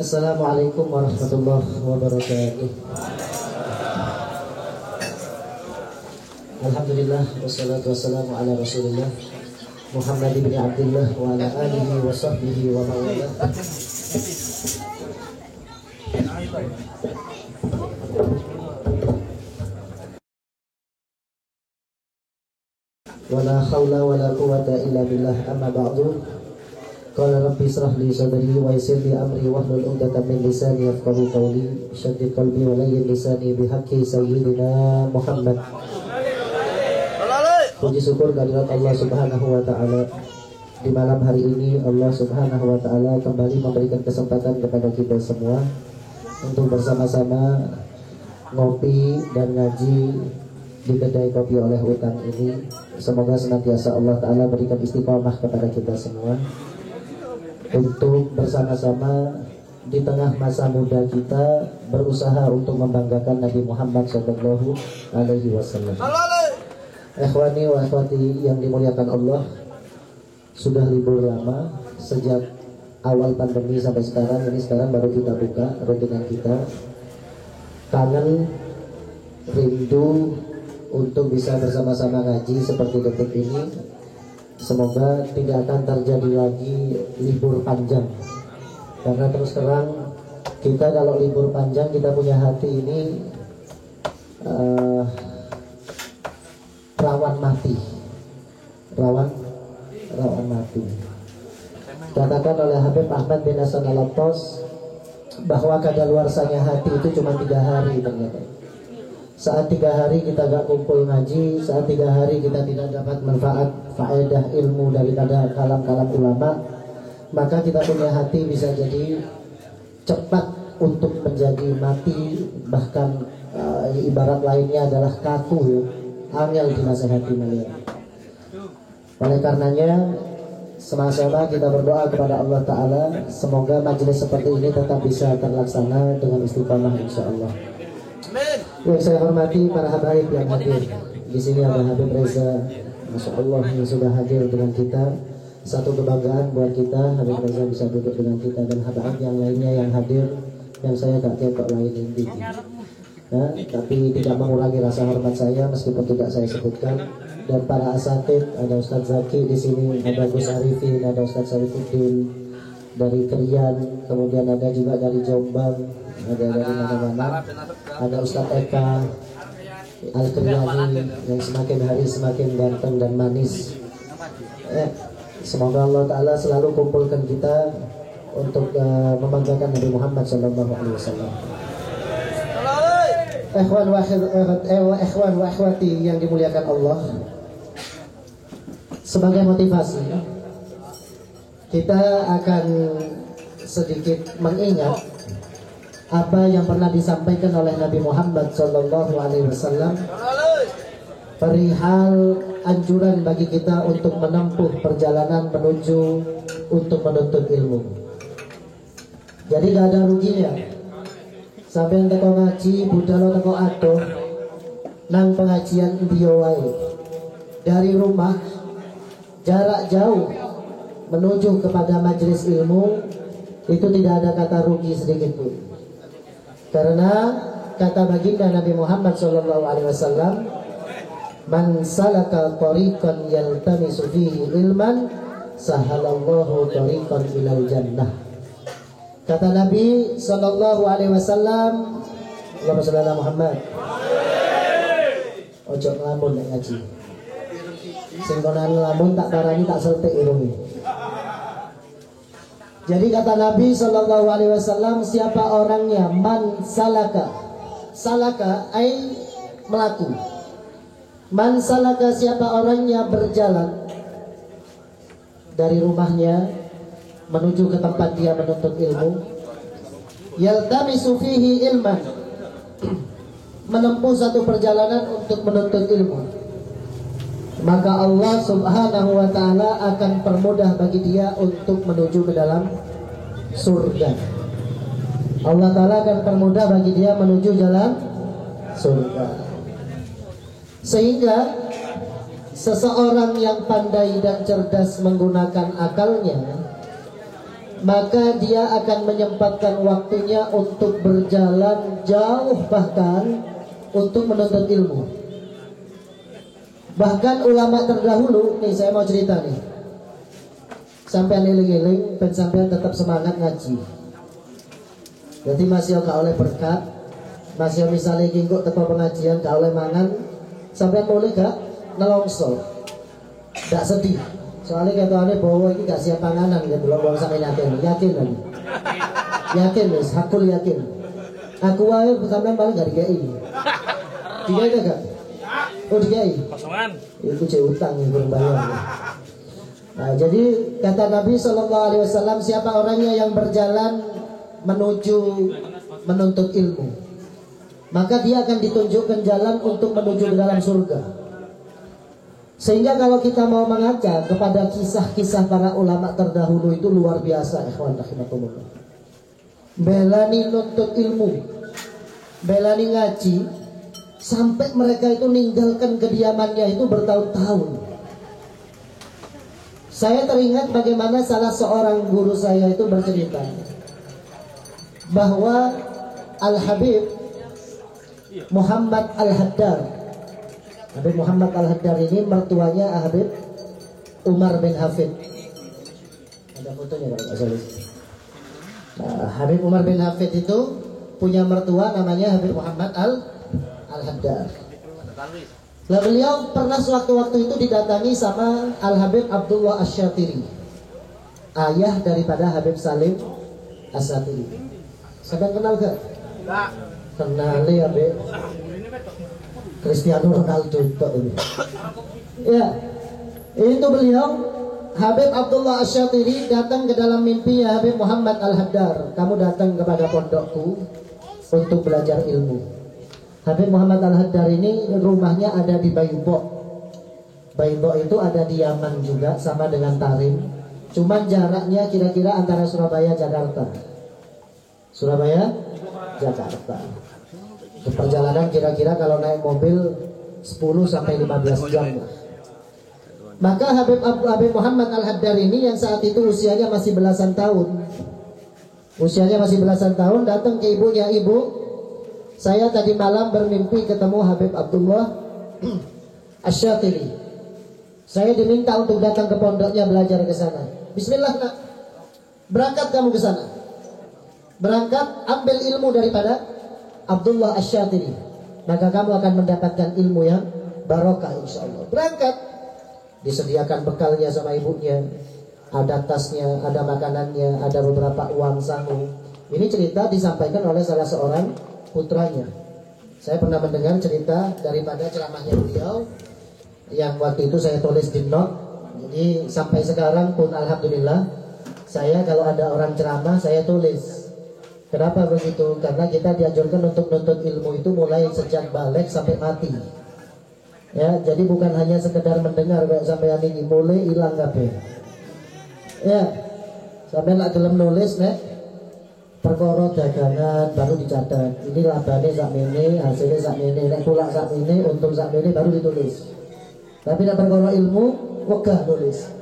Assalamualaikum warahmatullahi wabarakatuh. Alhamdulillah wassalatu wassalamu ala Rasulillah Muhammad bin Abdullah wa ala alihi wa sahbihi wa mawalah. Wala khawla wala quwata illa billah, amma ba'du. Qala rabbi israh li sadri wa yassir li amri wahlul 'uqdatam min lisani yafqahu qawli. Shaddid qalbi wa layyin lisani bihaqqi sayyidina Muhammad. Puji syukur kehadirat Allah Subhanahu wa taala. Di malam hari ini Allah Subhanahu wa taala kembali memberikan kesempatan kepada kita semua untuk bersama-sama ngopi dan ngaji di kedai kopi oleh Utang ini. Semoga senantiasa Allah taala berikan istiqomah kepada kita semua untuk bersama-sama di tengah masa muda kita berusaha untuk membanggakan Nabi Muhammad sallallahu alaihi wasallam. Ikhwani wa akhwati yang dimuliakan Allah, sudah libur lama sejak awal pandemi sampai sekarang. Ini sekarang baru kita buka rutinan kita. Kangen, rindu untuk bisa bersama-sama ngaji seperti detik ini. Semoga tidak akan terjadi lagi libur panjang, karena terus terang kita kalau libur panjang kita punya hati ini rawan mati, rawan mati. Katakan oleh Habib Ahmad bin Hasan Al-Attas bahwa kadaluarsanya hati itu cuma 3 hari ternyata. Saat 3 hari kita gak kumpul ngaji, saat 3 hari kita tidak dapat manfaat faedah ilmu daripada kalam-kalam ulama, maka kita punya hati bisa jadi cepat untuk menjadi mati. Bahkan ibarat lainnya adalah kaku ya, angel dinasehati mulia. Oleh karenanya sama-sama kita berdoa kepada Allah Ta'ala, semoga majelis seperti ini tetap bisa terlaksana dengan istiqamah insyaAllah. Yang saya hormati para habaib yang hadir di sini, ada Habib Reza, Masya Allah, yang sudah hadir dengan kita. Satu kebanggaan buat kita, Habib Reza bisa duduk dengan kita, dan habaib yang lainnya yang hadir, yang saya gak ketok lain inti. Nah, tapi tidak mengurangi rasa hormat saya meskipun tidak saya sebutkan. Dan para asatid, ada Ustadz Zaki di sini, ada Gus Arifin, ada Ustadz Sarifuddin dari Krian, kemudian ada juga dari Jombang, ada dari mana-mana, ada Ustadz Eka Al-Kriani yang semakin hari semakin ganteng dan manis. Semoga Allah Ta'ala selalu kumpulkan kita untuk membanggakan Nabi Muhammad SAW. Ikhwan wa akhwati yang dimuliakan Allah, sebagai motivasi kita akan sedikit mengingat apa yang pernah disampaikan oleh Nabi Muhammad SAW perihal anjuran bagi kita untuk menempuh perjalanan menuju untuk menuntut ilmu. Jadi gak ada ruginya sampai teko ngaji budalo teko adoh nang pengajian ndiyo wae. Dari rumah jarak jauh menuju kepada majelis ilmu itu tidak ada kata rugi sedikit pun. Karena kata baginda Nabi Muhammad SAW, man salaka tariqan yaltamisu fihi ilman sahalallahu tariqan ilal jannah. Kata Nabi SAW, Allahumma shalli ala Muhammad. Ojo ngelamun nek ngaji. Sing konan ngelamun tak parani tak seltik irungi. Jadi kata Nabi SAW, siapa orangnya man salaka, salaka ay melaku. Man salaka, siapa orangnya berjalan dari rumahnya menuju ke tempat dia menuntut ilmu, yaltamisu fihi ilman, menempuh satu perjalanan untuk menuntut ilmu, maka Allah Subhanahu wa ta'ala akan permudah bagi dia untuk menuju ke dalam surga. Allah ta'ala akan permudah bagi dia menuju jalan surga. Sehingga seseorang yang pandai dan cerdas menggunakan akalnya, maka dia akan menyempatkan waktunya untuk berjalan jauh, bahkan untuk menuntut ilmu. Bahkan ulama terdahulu, nih saya mau cerita nih, sampai eling-eling dan sampai tetap semangat ngaji. Jadi masih gak oleh berkat, masih misalnya kingkuk teko pengajian gak oleh mangan, sampai mulai gak nelongso, gak sedih. Soalnya katanya bahwa ini gak siap panganan gitu loh, bang sampai yakin lagi. Yakin wis, hakul yakin. Aku aja sampai paling gak dikai. Dikai gak? Oh dikai. Kosongan. Itu cek utang yang berbayar. Nah, jadi kata Nabi SAW, siapa orangnya yang berjalan menuju menuntut ilmu, maka dia akan ditunjukkan jalan untuk menuju ke dalam surga. Sehingga kalau kita mau mengaca kepada kisah-kisah para ulama terdahulu itu luar biasa, ikhwan rahimakumullah. Belani nuntut ilmu, belani ngaji, sampai mereka itu ninggalkan kediamannya itu bertahun-tahun. Saya teringat bagaimana salah seorang guru saya itu bercerita bahwa Al-Habib Muhammad Al-Haddar, Habib Muhammad Al-Haddar ini mertuanya Habib Umar bin Hafid. Ada fotonya Pak Solis. Nah, Habib Umar bin Hafid itu punya mertua namanya Habib Muhammad Al-Haddar. Nah, beliau pernah sewaktu-waktu itu didatangi sama Al-Habib Abdullah Asy-Syatiri, ayah daripada Habib Salim Asy-Syatiri. Sampai kenal gak? Enggak. Kenal ya, Be. Cristiano Ronaldo itu ini. Ya, itu beliau Habib Abdullah Asy-Syatiri datang ke dalam mimpinya Habib Muhammad Al-Haddar. Kamu datang kepada pondokku untuk belajar ilmu. Habib Muhammad Al-Haddar ini rumahnya ada di Bayubo. Bayubo itu ada di Yaman juga, sama dengan Tarim. Cuman jaraknya kira-kira antara Surabaya Jakarta. Surabaya Jakarta. Perjalanan kira-kira kalau naik mobil 10 sampai 15 jam. Maka Habib Muhammad Al-Haddar ini yang saat itu usianya masih belasan tahun. Usianya masih belasan tahun datang ke ibunya, "Ibu, saya tadi malam bermimpi ketemu Habib Abdullah Asy-Syatiri. Saya diminta untuk datang ke pondoknya belajar ke sana." "Bismillah, Nak. Berangkat kamu ke sana. Berangkat, ambil ilmu daripada Abdullah Asy-Syatiri, maka kamu akan mendapatkan ilmu yang barokah insyaallah." Berangkat, disediakan bekalnya sama ibunya, ada tasnya, ada makanannya, ada beberapa uang sangu. Ini cerita disampaikan oleh salah seorang putranya. Saya pernah mendengar cerita daripada ceramahnya beliau yang waktu itu saya tulis di note. Jadi sampai sekarang pun alhamdulillah, saya kalau ada orang ceramah saya tulis. Kenapa begitu? Karena kita dianjurkan untuk nuntut ilmu itu mulai sejak balik sampai mati. Ya, jadi bukan hanya sekedar mendengar kayak sampai ini mulai hilang kabeh. Ya, sampai nak gelem nulis nek perkara dagangan baru dicatat. Ini labane sakmene, hasilnya sakmene, nek tulak sakmene, untung sakmene baru ditulis. Tapi nek perkara ilmu wegah nulis.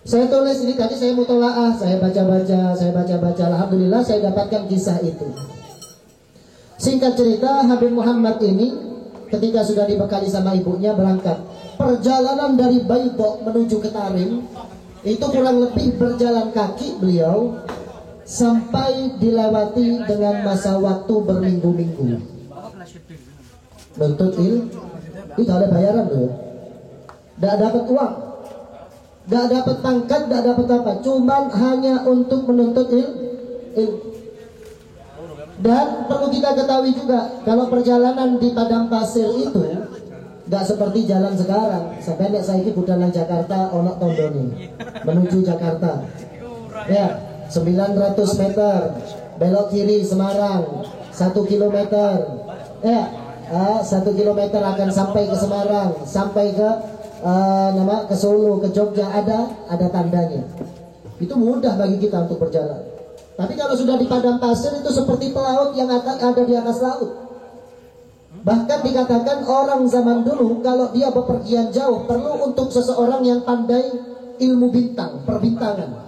Saya tulis ini tadi, saya mutolaah, saya baca-baca, alhamdulillah saya dapatkan kisah itu. Singkat cerita, Habib Muhammad ini ketika sudah dibekali sama ibunya berangkat. Perjalanan dari Baydo menuju ke Tarim itu kurang lebih berjalan kaki beliau sampai dilewati dengan masa waktu berminggu-minggu. Nuntut ilmu, itu ada bayaran loh. Tidak dapat uang, gak dapat pangkat, gak dapat apa, cuman hanya untuk menuntut ilmu. Dan perlu kita ketahui juga, kalau perjalanan di padang pasir itu gak seperti jalan sekarang. Sampai nek saiki budalan Jakarta onok tondoni menuju Jakarta. Ya, 900 meter, belok kiri Semarang 1 kilometer. 1 kilometer akan sampai ke Semarang, sampai ke ke Solo, ke Jogja, ada tandanya. Itu mudah bagi kita untuk berjalan. Tapi kalau sudah di padang pasir itu seperti pelaut yang ada di atas laut. Bahkan dikatakan orang zaman dulu kalau dia bepergian jauh perlu untuk seseorang yang pandai ilmu bintang, perbintangan.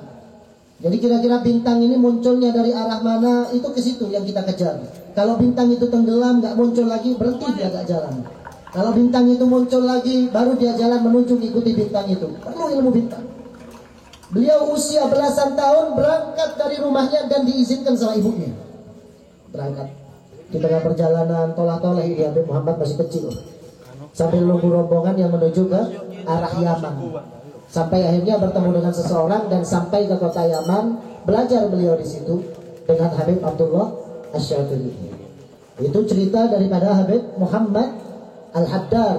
Jadi kira-kira bintang ini munculnya dari arah mana, itu ke situ yang kita kejar. Kalau bintang itu tenggelam, nggak muncul lagi, berhenti dia nggak jalan. Kalau bintang itu muncul lagi, baru dia jalan menuju ikuti bintang itu. Perlu ilmu bintang. Beliau usia belasan tahun berangkat dari rumahnya dan diizinkan sama ibunya. Berangkat. Di tengah perjalanan tolah-tolah ini Habib Muhammad masih kecil. Sambil nunggu rombongan yang menuju ke arah Yaman. Sampai akhirnya bertemu dengan seseorang dan sampai ke kota Yaman, belajar beliau di situ dengan Habib Abdullah Asy-Syadzili. Itu cerita daripada Habib Muhammad Al-Haddar,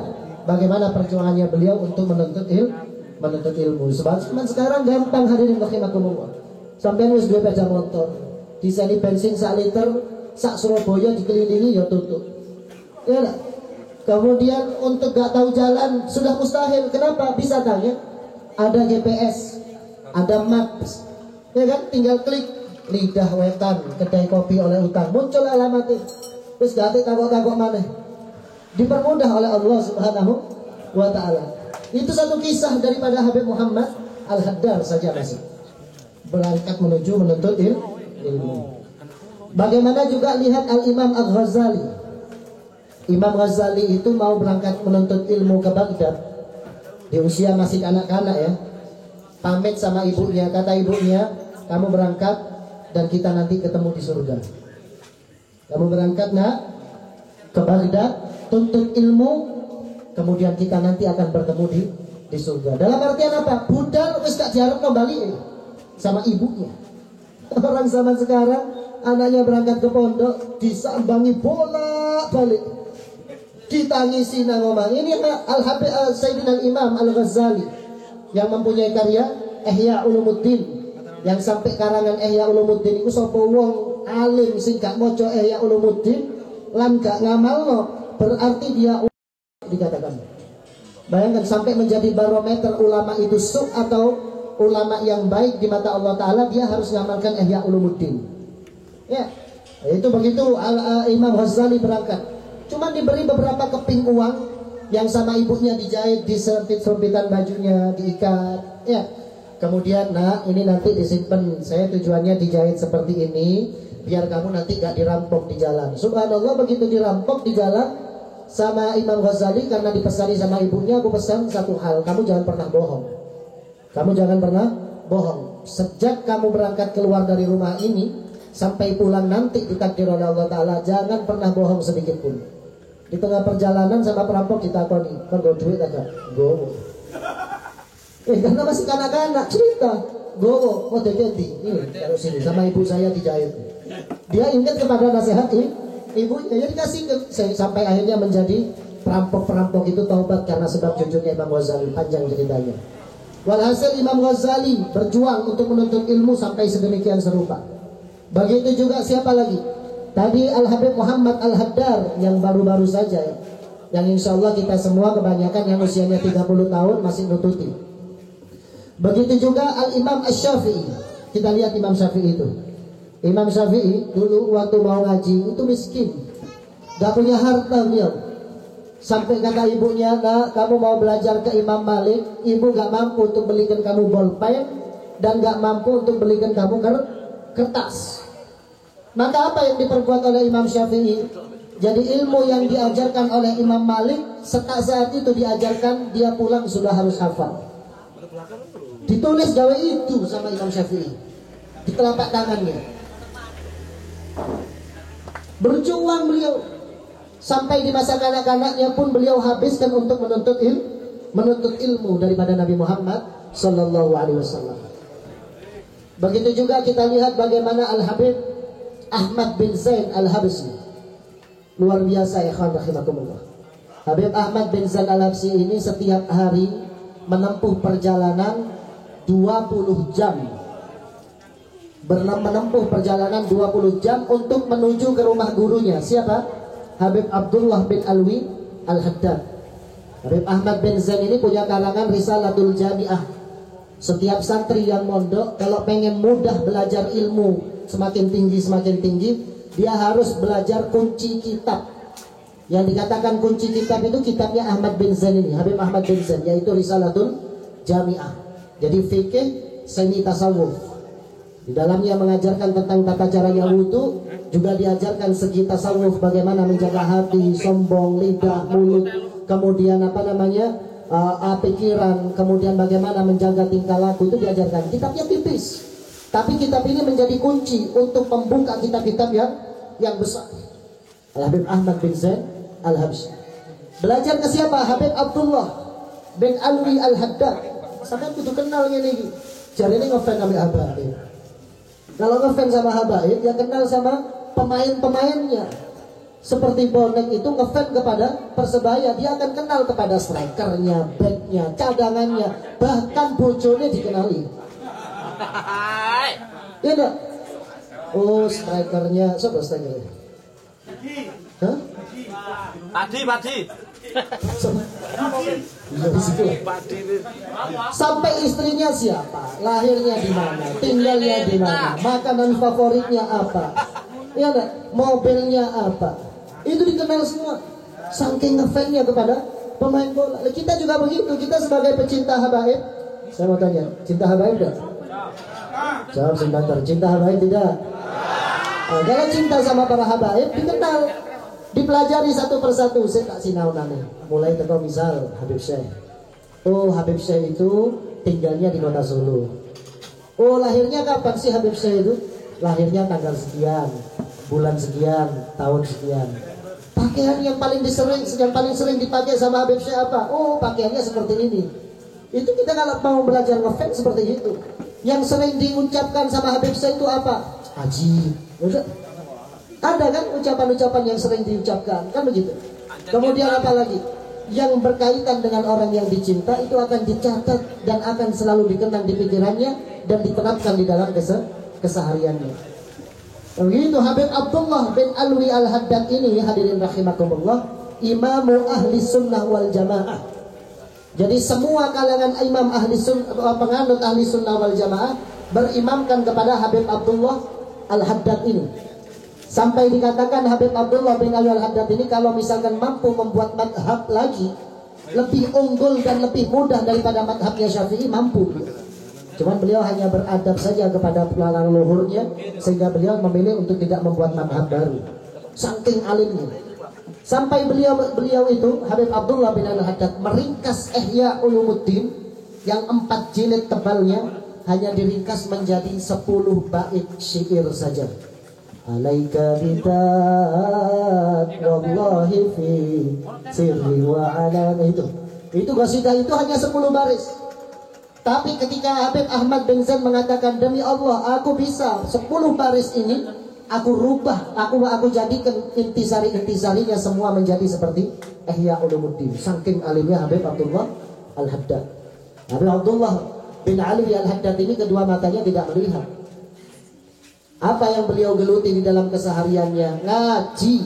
bagaimana perjuangannya beliau untuk menuntut ilmu. Sebab sekarang gampang hadirin rahimakumullah. Sampai wis duwe sepeda motor, diseni bensin 1 liter, sak Surabaya dikelilingi ya tutup. Ya lah. Kemudian untuk gak tahu jalan sudah mustahil. Kenapa? Bisa tanya. Ada GPS, ada maps, ya kan? Tinggal klik Lidah Wetan, kedai kopi oleh utang, muncul alamatnya. Terus ganti tagok-tagok mana? Dipermudah oleh Allah Subhanahu wa Ta'ala. Itu satu kisah daripada Habib Muhammad Al-Haddar saja masih berangkat menuju menuntut ilmu. Bagaimana juga lihat Al-Imam Al-Ghazali. Imam Ghazali itu mau berangkat menuntut ilmu ke Baghdad. Di usia masih anak-anak ya. Pamit sama ibunya, kata ibunya, kamu berangkat dan kita nanti ketemu di surga. Kamu berangkat nak ke Baghdad, tuntut ilmu, kemudian kita nanti akan bertemu di surga. Dalam artian apa? Budal wis gak diarep kembali sama ibunya. Orang zaman sekarang anaknya berangkat ke pondok disambangi bolak-balik. Ditangisi nang omah. Ini Al-Habib Sayyidina Al-Imam Al-Ghazali yang mempunyai karya Ihya Ulumuddin, yang sampai karangan Ihya Ulumuddin itu sapa wong alim sing gak maca Ihya Ulumuddin lan gak ngamalno berarti dia dikatakan. Bayangkan sampai menjadi barometer ulama itu su atau ulama yang baik di mata Allah Ta'ala, dia harus ngamalkan Ihya Ulumuddin. Ya, itu begitu Imam Ghazali berangkat. Cuma diberi beberapa keping uang yang sama ibunya dijahit, disempit-sempitan bajunya, diikat. Ya, kemudian ini nanti disimpan. Saya tujuannya dijahit seperti ini biar kamu nanti gak dirampok di jalan. Subhanallah, begitu dirampok di jalan sama Imam Ghazali karena dipesani sama ibunya, aku pesan satu hal, kamu jangan pernah bohong. Kamu jangan pernah bohong. Sejak kamu berangkat keluar dari rumah ini sampai pulang nanti ditakdir oleh Allah Ta'ala, jangan pernah bohong sedikit pun. Di tengah perjalanan sama perampok ditakoni, kan gue duit agak gowo. Karena masih kanak-kanak cerita gowo, oh dekendi ini taruh sini sama ibu saya dijahit. Dia ingat kepada nasihat ibunya, jadi kasih sampai akhirnya menjadi perampok-perampok itu taubat karena sebab cucunya Imam Ghazali. Panjang ceritanya. Walhasil Imam Ghazali berjuang untuk menuntut ilmu sampai sedemikian serupa. Begitu juga siapa lagi? Tadi Al-Habib Muhammad Al-Haddar yang baru-baru saja ya. Yang insya Allah kita semua kebanyakan yang usianya 30 tahun masih nututi. Begitu juga Al-Imam Asy-Syafi'i. Kita lihat Imam Syafi'i itu. Imam Syafi'i dulu waktu mau ngaji itu miskin, gak punya harta beliau. Sampai kata ibunya, nah kamu mau belajar ke Imam Malik, ibu gak mampu untuk belikan kamu bolpen dan gak mampu untuk belikan kamu kertas. Maka apa yang diperbuat oleh Imam Syafi'i? Jadi ilmu yang diajarkan oleh Imam Malik saat itu diajarkan, dia pulang sudah harus hafal. Ditulis gawe itu sama Imam Syafi'i di telapak tangannya. Berjuang beliau sampai di masa kanak-kanaknya pun beliau habiskan untuk menuntut ilmu daripada Nabi Muhammad Sallallahu Alaihi Wasallam. Begitu juga kita lihat bagaimana Al-Habib Ahmad bin Zain Al-Habsyi. Luar biasa ya ikhwan rahimakumullah. Habib Ahmad bin Zain Al-Habsyi ini setiap hari menempuh perjalanan 20 jam menempuh perjalanan 20 jam untuk menuju ke rumah gurunya. Siapa? Habib Abdullah bin Alwi Al-Haddad. Habib Ahmad bin Zain ini punya karangan Risalatul Jami'ah. Setiap santri yang mondok kalau pengen mudah belajar ilmu semakin tinggi, dia harus belajar kunci kitab. Yang dikatakan kunci kitab itu kitabnya Ahmad bin Zain ini, Habib Ahmad bin Zain, yaitu Risalatul Jami'ah. Jadi fikih semi tasawuf. Di dalamnya mengajarkan tentang tata caranya wudu, juga diajarkan segi tasawuf, bagaimana menjaga hati, sombong, lidah, mulut, kemudian pikiran, kemudian bagaimana menjaga tingkah laku, itu diajarkan. Kitabnya tipis, tapi kitab ini menjadi kunci untuk membuka kitab-kitab yang besar. Habib Ahmad bin Zain Al-Habsyi. Belajar ke siapa? Habib Abdullah bin Alwi Al-Haddad. Sampai kudu kenalnya nih. Jadi ini ngefans sama Habaib. Kalau ngefans sama Habaib, ya kenal sama pemain-pemainnya. Seperti bonek itu ngefans kepada Persebaya, dia akan kenal kepada strikernya, backnya, cadangannya, bahkan bojone dikenali. Iya enggak? Oh, strikernya, siapa strikernya? Hah? Padi. Sampai istrinya siapa, lahirnya di mana, tinggalnya di mana, makanan favoritnya apa, ya enggak? Mobilnya apa, itu dikenal semua. Saking ngefansnya kepada pemain bola. Kita juga begitu. Kita sebagai pecinta Habaib, saya mau tanya, cinta Habaib tidak? Jawab sebentar. Cinta Habaib tidak? Nah, kalau cinta sama para Habaib dikenal, dipelajari satu persatu. Saya tak sinau nane. Mulai teko misal Habib Syekh. Oh, Habib Syekh itu tinggalnya di kota Solo. Oh, lahirnya kapan sih Habib Syekh itu? Lahirnya tanggal sekian, bulan sekian, tahun sekian. Pakaian yang paling sering dipakai sama Habib Syekh apa? Oh, pakaiannya seperti ini. Itu kita kalau mau belajar ngefans seperti itu. Yang sering diucapkan sama Habib Syekh itu apa? Haji. Ada kan ucapan-ucapan yang sering diucapkan, kan begitu. Kemudian apa lagi? Yang berkaitan dengan orang yang dicinta itu akan dicatat dan akan selalu dikenang di pikirannya dan diterapkan di dalam kesehariannya. Begitu Habib Abdullah bin Alwi Al-Haddad ini, hadirin rahimakumullah, imamu ahli sunnah wal jamaah. Jadi semua kalangan imam penganut ahli sunnah wal jamaah berimamkan kepada Habib Abdullah Al-Haddad ini. Sampai dikatakan Habib Abdullah bin Alwi Al-Haddad ini kalau misalkan mampu membuat madhab lagi lebih unggul dan lebih mudah daripada madhabnya Syafi'i, mampu. Cuman beliau hanya beradab saja kepada pelalang luhurnya, sehingga beliau memilih untuk tidak membuat madhab baru. Saking alimnya. Sampai beliau itu Habib Abdullah bin Al-Haddad meringkas Ihya Ulumuddin yang 4 jilid tebalnya hanya diringkas menjadi 10 bait syair saja. Alaika bidat wallahi fi sirri wa alan. Itu qasidah itu hanya 10 baris. Tapi ketika Habib Ahmad bin Zain mengatakan, demi Allah aku bisa 10 baris ini aku rubah, aku jadikan intisarinya semua menjadi seperti Ihya Ulumuddin. Saking alimnya Habib Abdullah Al-Haddad. Habib Abdullah bin Alwi Al-Haddad ini kedua matanya tidak melihat. Apa yang beliau geluti di dalam kesehariannya? Ngaji.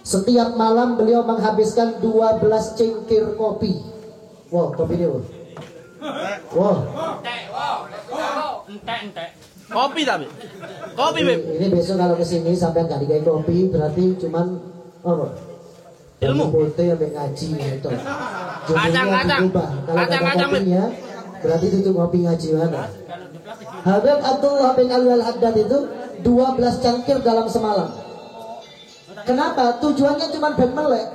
Setiap malam beliau menghabiskan 12 cengkir kopi. Wah, kopi ini. Wah. Kopi tapi. Kopi, Beb. Ini besok kalau kesini sampai nggak dikasih kopi, berarti cuman apa? Ilmu. Putih sampai ngaji gitu. Kacang. Kalau ada kopinya, berarti itu kopi ngaji mana? Habib Abdullah bin Alwi Al-Haddad itu 12 cangkir dalam semalam. Kenapa? Tujuannya cuma ben melek.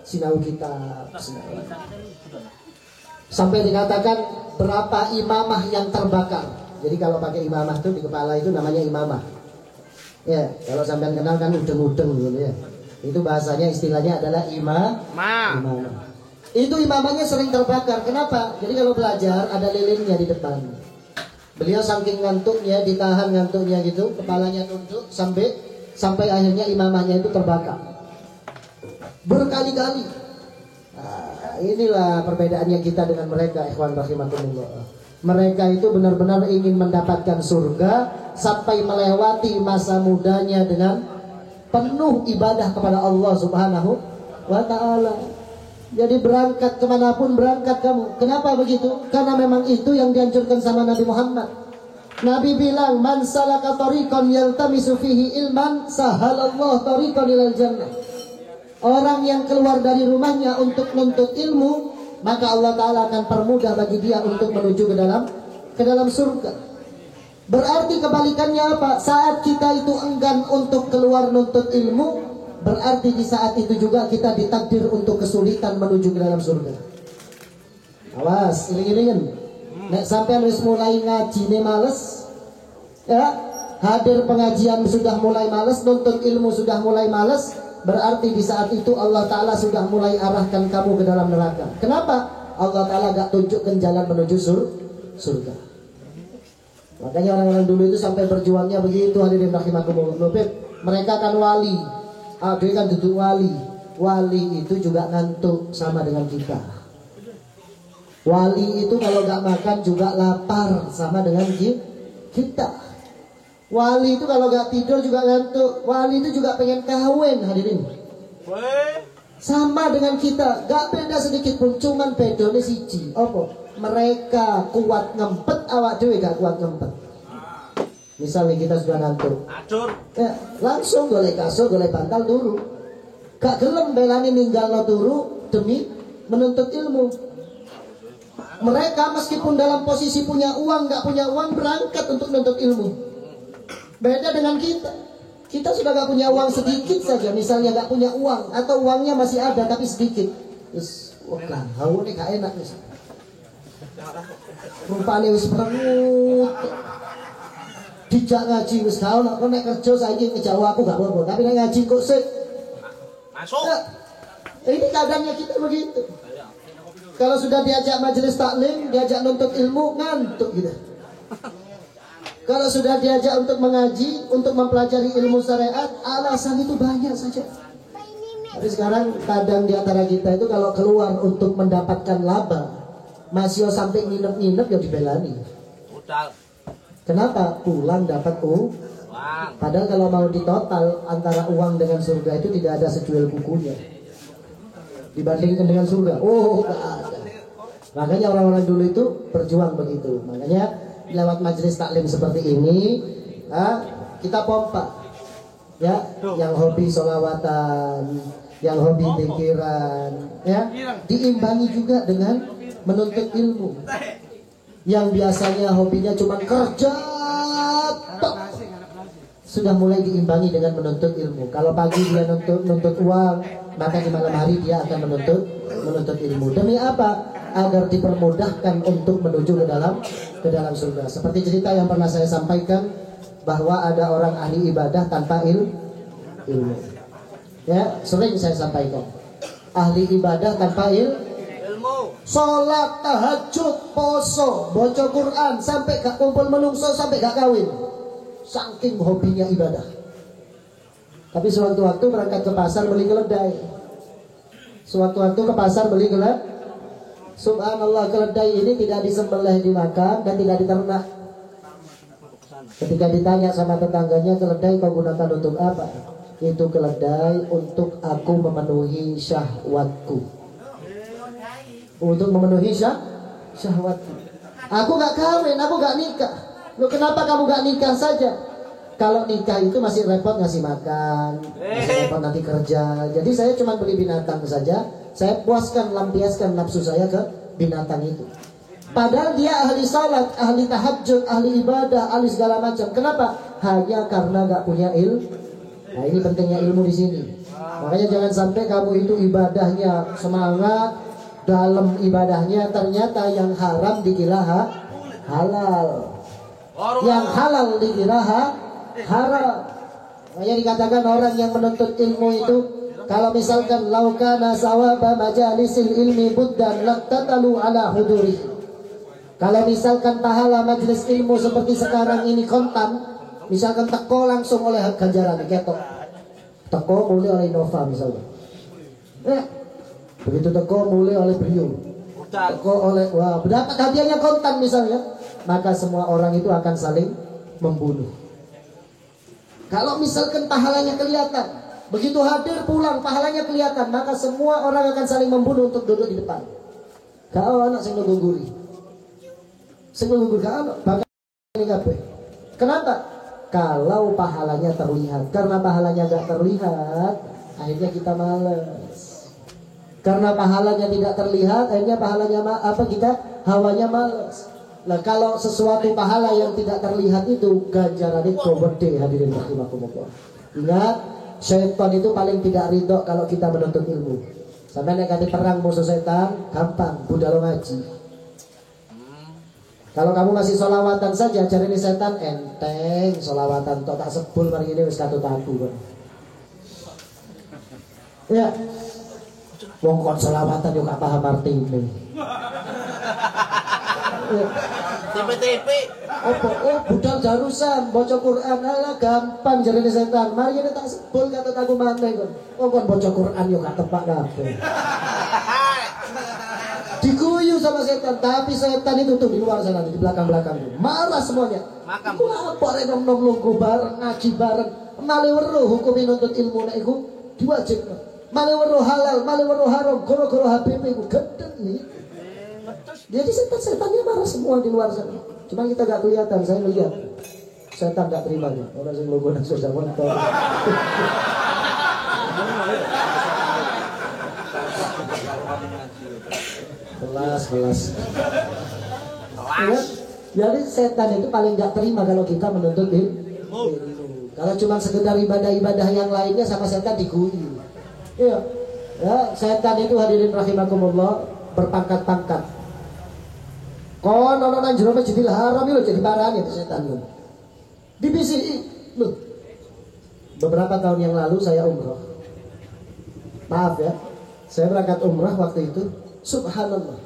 Sinau kitab. Sampai dikatakan berapa imamah yang terbakar. Jadi kalau pakai imamah itu di kepala itu namanya imamah. Ya, kalau sampean kenal kan udeng-udeng gitu ya. Itu bahasanya istilahnya adalah imamah. Itu imamahnya sering terbakar. Kenapa? Jadi kalau belajar ada lilinnya di depan. Beliau saking ngantuknya, ditahan ngantuknya gitu, kepalanya tunduk sampai akhirnya imamahnya itu terbakar berkali-kali. Inilah perbedaannya kita dengan mereka, ikhwan rahimakumullah. Mereka itu benar-benar ingin mendapatkan surga sampai melewati masa mudanya dengan penuh ibadah kepada Allah Subhanahu wa ta'ala. Jadi berangkat kemanapun berangkat kamu. Kenapa begitu? Karena memang itu yang dianjurkan sama Nabi Muhammad. Nabi bilang, man salaka tariqan yaltamisu fihi ilman sahalallahu tariqan ilal jannah. Orang yang keluar dari rumahnya untuk menuntut ilmu, maka Allah Ta'ala akan permudah bagi dia untuk menuju ke dalam surga. Berarti kebalikannya apa? Saat kita itu enggan untuk keluar menuntut ilmu, berarti di saat itu juga kita ditakdir untuk kesulitan menuju ke dalam surga. Awas, iling-ilingen. Nek sampai harus mulai ngaji nih males, ya, hadir pengajian sudah mulai males, nuntut ilmu sudah mulai males, berarti di saat itu Allah Ta'ala sudah mulai arahkan kamu ke dalam neraka. Kenapa? Allah Ta'ala gak tunjukkan jalan menuju surga. Makanya orang-orang dulu itu sampai berjuangnya begitu, hadirin rahimakumullah. Mereka kan wali, dia kan duduk wali. Wali itu juga ngantuk sama dengan kita. Wali itu kalau gak makan juga lapar sama dengan kita. Wali itu kalau gak tidur juga ngantuk. Wali itu juga pengen kawin, hadirin. Sama dengan kita, gak beda sedikit pun, cuman bedanya siji. Apa? Mereka kuat ngempet, awak dewe gak kuat ngempet. Misalnya kita sudah ngantuk, ya, langsung golek kasur, golek bantal turu. Gak gelem belani ninggal no turu demi menuntut ilmu. Mereka meskipun dalam posisi punya uang, gak punya uang, berangkat untuk menuntut ilmu. Beda dengan kita. Kita sudah gak punya uang sedikit saja, misalnya gak punya uang, atau uangnya masih ada tapi sedikit. Wis, wah, hawa nih gak enak nih. Rupanya wis perengut. Dijak ngaji wis tau nek nek kerja saiki ngejauh aku gak apa-apa, tapi nek ngaji kok sik masuk. Ya, ini keadaannya kita begitu. Kalau sudah diajak majelis taklim, diajak nuntut ilmu, ngantuk gitu. Kalau sudah diajak untuk mengaji, untuk mempelajari ilmu syariat, alasan itu banyak saja. Tapi sekarang kadang di antara kita itu kalau keluar untuk mendapatkan laba, masih sampai nginep-nginep ya dibelani. Kenapa? Pulang dapat uang. Padahal kalau mau ditotal antara uang dengan surga itu tidak ada sejual kukunya. Dibandingkan dengan surga, oh gak ada. Makanya orang-orang dulu itu berjuang begitu. Makanya lewat majelis taklim seperti ini, kita pompa, ya, yang hobi sholawatan, yang hobi pikiran, ya, diimbangi juga dengan menuntut ilmu. Yang biasanya hobinya cuma kerja, tok, sudah mulai diimbangi dengan menuntut ilmu. Kalau pagi dia nuntut uang, maka di malam hari dia akan menuntut ilmu. Demi apa? Agar dipermudahkan untuk menuju ke dalam surga. Seperti cerita yang pernah saya sampaikan, bahwa ada orang ahli ibadah tanpa ilmu. Ya, sering saya sampaikan. Ahli ibadah tanpa ilmu. Sholat, tahajud, poso, baca Quran, sampai gak kumpul menungso, sampai gak kawin. Saking hobinya ibadah. Tapi sewaktu-waktu berangkat ke pasar beli keledai. Sewaktu-waktu ke pasar beli keledai. Subhanallah, keledai ini tidak disembelih dimakan dan tidak diternak. Ketika ditanya sama tetangganya, keledai kau gunakan untuk apa? Itu keledai untuk aku memenuhi syahwatku. Untuk memenuhi syahwatku. Aku gak kawin, aku gak nikah. Loh, kenapa kamu gak nikah saja? Kalau nikah itu masih repot ngasih makan, masih repot nanti kerja. Jadi saya cuma beli binatang saja, saya puaskan, lampiaskan nafsu saya ke binatang itu. Padahal dia ahli salat, ahli tahajud, ahli ibadah, ahli segala macam. Kenapa? Hanya karena gak punya ilmu. Nah, ini pentingnya ilmu di sini. Makanya jangan sampai kamu itu ibadahnya semangat, dalam ibadahnya ternyata yang haram dikira halal, yang halal dikira haram. Makanya dikatakan orang yang menuntut ilmu itu, kalau misalkan laukana sawaba majalisil ilmi buddan laktatalu ala huduri. Kalau misalkan pahala majelis ilmu seperti sekarang ini kontan, misalkan teko langsung oleh ganjaran ketok, teko mulai oleh Nova misalnya, begitu teko mulai oleh beliau, oleh dapat hadiahnya kontan misalnya, maka semua orang itu akan saling membunuh. Kalau misalkan pahalanya kelihatan, begitu hadir pulang pahalanya kelihatan, maka semua orang akan saling membunuh untuk duduk di depan. Kau anak sing ngungguri, sing ngungguri kau bakal ini kabeh. Kenapa? Kalau pahalanya terlihat. Karena pahalanya gak terlihat, akhirnya kita malas. Karena pahalanya tidak terlihat, akhirnya pahalanya kita hawanya malas. Nah, kalau sesuatu pahala yang tidak terlihat itu ganjarannya gede, hadirin rahimakumullah. Ingat, syaitan itu paling tidak ridho kalau kita menuntut ilmu. Sampai nek kate perang musuh setan, gampang, budal ngaji. Kalau kamu masih solawatan saja, cari ini setan enteng, solawatan tok tak sebul mari ini wis katut aku. Ya. Wong kon selawatan yo gak paham artine. TP. Oh, budal darusan baca Quran ala gampang jarene setan. Mari ini tak sebul kata aku maneh kon. Oh kon baca Quran yo gak tepak kabeh. Diguyu sama setan, tapi setan itu tuh di luar sana, di belakang-belakang tuh. Marah semuanya. Wah, apa rek nom-nom lungguh bareng, ngaji bareng. Male weruh hukum nuntut ilmu nek iku diwajibno. Male weruh halal, male weruh haram, goro-goro HPP ku gedeng nih. Jadi setan-setannya marah semua di luar sana. Cuma kita gak kelihatan, saya lihat. Setan gak terima nih. Orang sing logo nang sosial media. Kelas. Ya, jadi setan itu paling gak terima kalau kita menuntut ilmu. Kalau cuma sekedar ibadah-ibadah yang lainnya sama setan diguyu. Iya, ya setan itu hadirin rahimakumullah berpangkat-pangkat. Kon ono nang jero Masjidil Haram lho jadi parane itu setan lho. Dibisiki lho. Beberapa tahun yang lalu saya umroh. Maaf ya, saya berangkat umroh waktu itu. Subhanallah.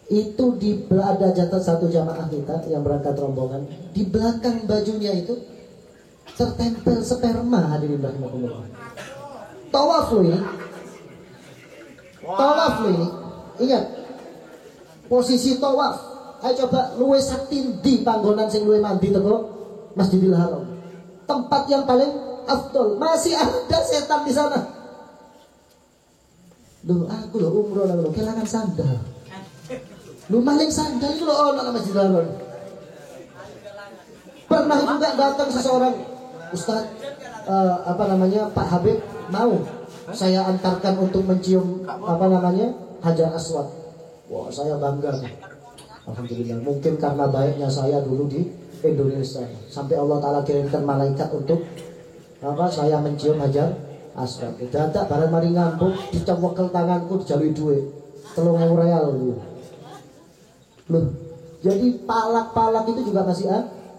Itu ada jatah satu jamaah kita yang berangkat rombongan. Di belakang bajunya itu tertempel sperma hadirin rahimakumullah. Tawaf lo ini. Tawaf lo ini. Ingat. Posisi tawaf. Ayo coba luwe satindi panggonan sing luwe mandi teko Masjidil Haram. Tempat yang paling afdol. Masih ada setan di sana. Duh, aku lo umroh nang lo kelangan sandal. Lu maling sandal itu lo ono Masjidil Haram. Pernah juga datang seseorang Ustaz Pak Habib mau saya antarkan untuk mencium Hajar Aswad. Wah, saya bangga. Alhamdulillah. Mungkin karena baiknya saya dulu di Indonesia sampai Allah Ta'ala kirimkan malaikat untuk saya mencium Hajar Aswad. Dadak bareng mari ngampung dicengwekel tanganku dijalui duit 3.000 real loh. Jadi palak-palak itu juga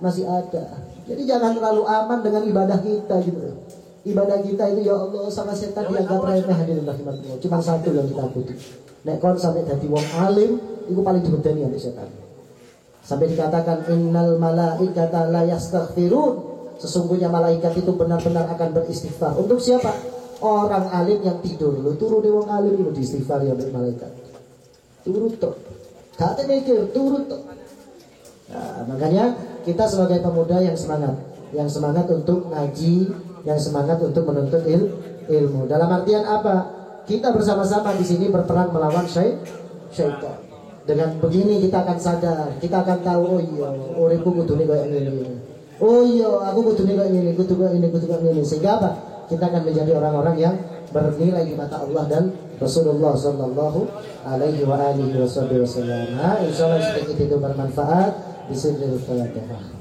masih ada. Jadi jangan terlalu aman dengan ibadah kita gitu. Ibadah kita itu ya Allah sama setan dianggap remeh hadirin rahimakumullah. Cuma satu yang kita takuti. Nek kon sampai dadi wong alim, itu paling dibedani ambek setan. Sampai dikatakan innal malaikata la yastaghfirun. Sesungguhnya malaikat itu benar-benar akan beristighfar. Untuk siapa? Orang alim yang tidur. Lu turu di wong alim lu diistighfar ya ambek malaikat. Turut tok. Gak mikir, turut tok. Nah, makanya kita sebagai pemuda yang semangat untuk ngaji, yang semangat untuk menuntut ilmu. Dalam artian apa? Kita bersama-sama di sini berperang melawan syaitan. Dengan begini kita akan sadar, kita akan tahu, oh iya, uripku kudune kayak ini. Oh iya, aku kudune kayak ini, kudu kayak ini. Sehingga apa? Kita akan menjadi orang-orang yang bernilai di mata Allah dan Rasulullah sallallahu alaihi wa alihi wasallam. Insyaallah sedikit itu bermanfaat. Bismillahirrahmanirrahim.